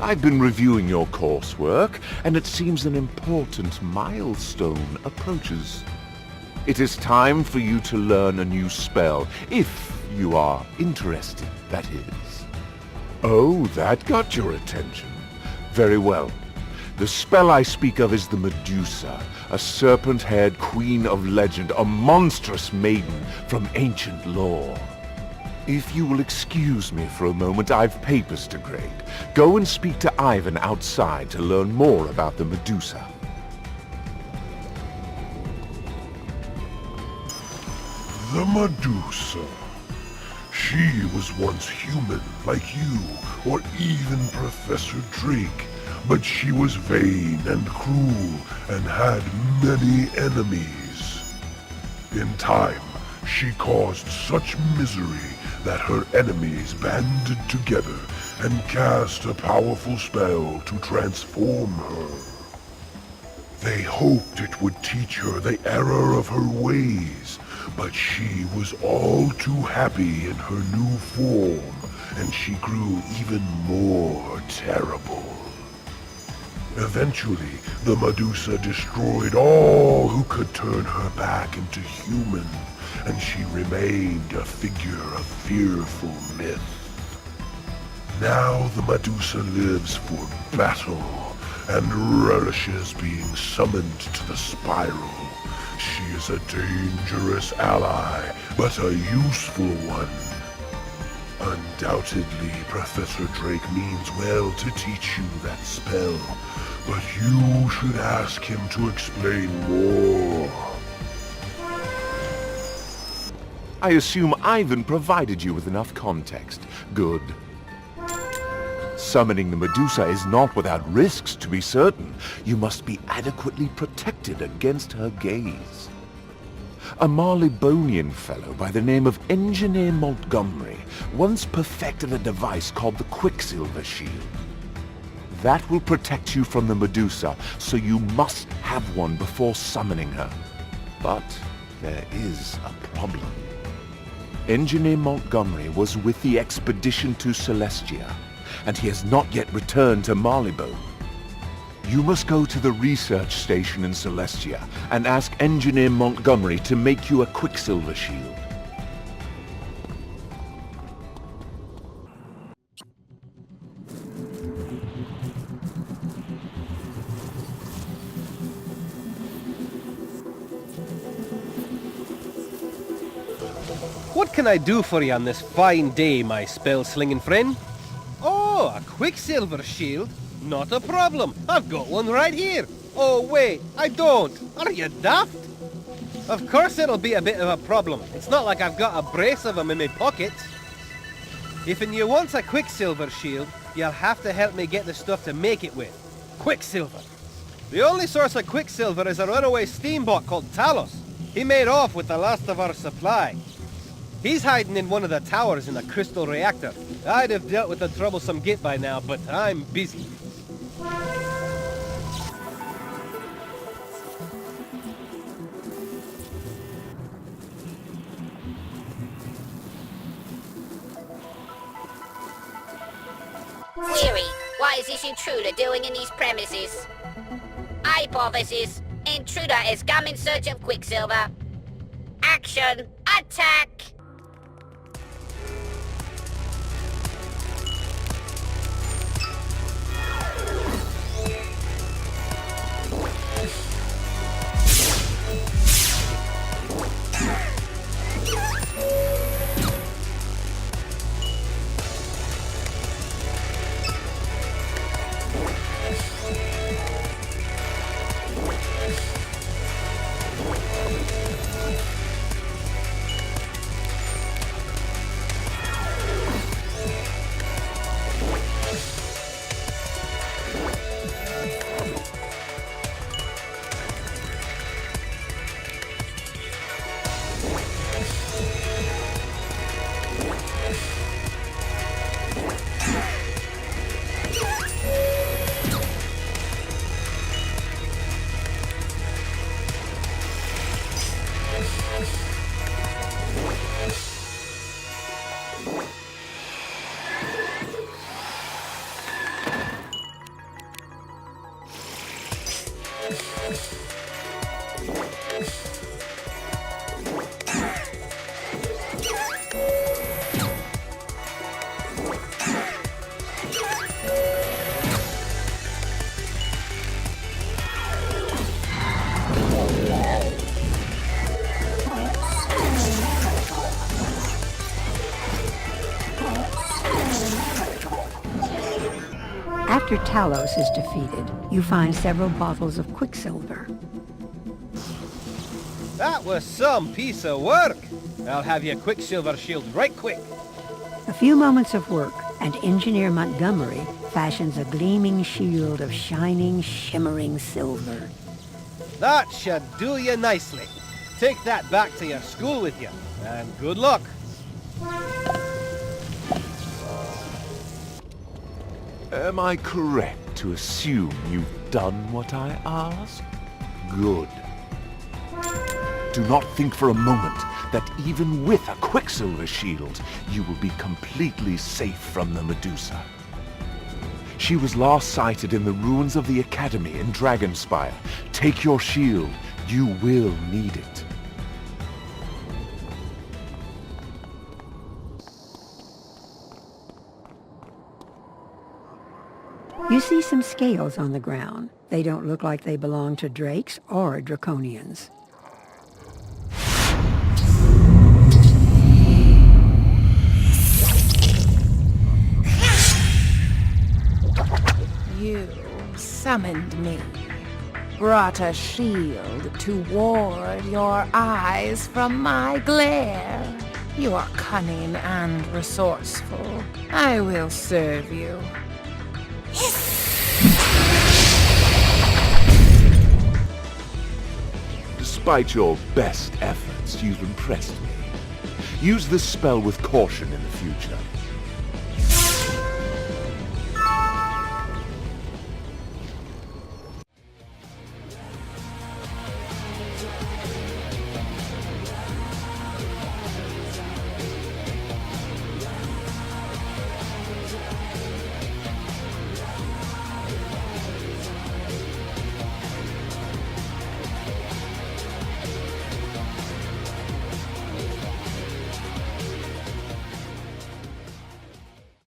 I've been reviewing your coursework, and it seems an important milestone approaches. It is time for you to learn a new spell, if you are interested, that is. Oh, that got your attention. Very well. The spell I speak of is the Medusa, a serpent-haired queen of legend, a monstrous maiden from ancient lore. If you will excuse me for a moment, I've papers to grade. Go and speak to Ivan outside to learn more about the Medusa. The Medusa. She was once human, like you, or even Professor Drake. But she was vain and cruel, and had many enemies. In time, she caused such misery that her enemies banded together and cast a powerful spell to transform her. They hoped it would teach her the error of her ways, but she was all too happy in her new form, and she grew even more terrible. Eventually, the Medusa destroyed all who could turn her back into human, and she remained a figure of fearful myth. Now the Medusa lives for battle, and relishes being summoned to the spiral. She is a dangerous ally, but a useful one. Undoubtedly, Professor Drake means well to teach you that spell, but you should ask him to explain more. I assume Ivan provided you with enough context. Good. Summoning the Medusa is not without risks, to be certain. You must be adequately protected against her gaze. A Marleybonian fellow by the name of Engineer Montgomery once perfected a device called the Quicksilver Shield. That will protect you from the Medusa, so you must have one before summoning her. But there is a problem. Engineer Montgomery was with the expedition to Celestia, and he has not yet returned to Marleybone. You must go to the research station in Celestia and ask Engineer Montgomery to make you a Quicksilver Shield. What can I do for you on this fine day, my spell-slinging friend? Oh, a Quicksilver Shield? Not a problem. I've got one right here. Oh, wait, I don't. Are you daft? Of course it'll be a bit of a problem. It's not like I've got a brace of them in my pockets. If you want a Quicksilver Shield, you'll have to help me get the stuff to make it with. Quicksilver. The only source of Quicksilver is a runaway steambot called Talos. He made off with the last of our supply. He's hiding in one of the towers in the crystal reactor. I'd have dealt with the troublesome git by now, but I'm busy. Query, what is this intruder doing in these premises? Hypothesis, intruder has come in search of Quicksilver. Action, attack! After Talos is defeated, you find several bottles of Quicksilver. That was some piece of work. I'll have you a Quicksilver Shield right quick. A few moments of work, and Engineer Montgomery fashions a gleaming shield of shining, shimmering silver. That should do you nicely. Take that back to your school with you, and good luck. Am I correct to assume you've done what I asked? Good. Do not think for a moment that even with a Quicksilver Shield, you will be completely safe from the Medusa. She was last sighted in the ruins of the Academy in Dragonspire. Take your shield. You will need it. You see some scales on the ground. They don't look like they belong to drakes or draconians. You summoned me, brought a shield to ward your eyes from my glare. You are cunning and resourceful. I will serve you. Despite your best efforts, you've impressed me. Use this spell with caution in the future.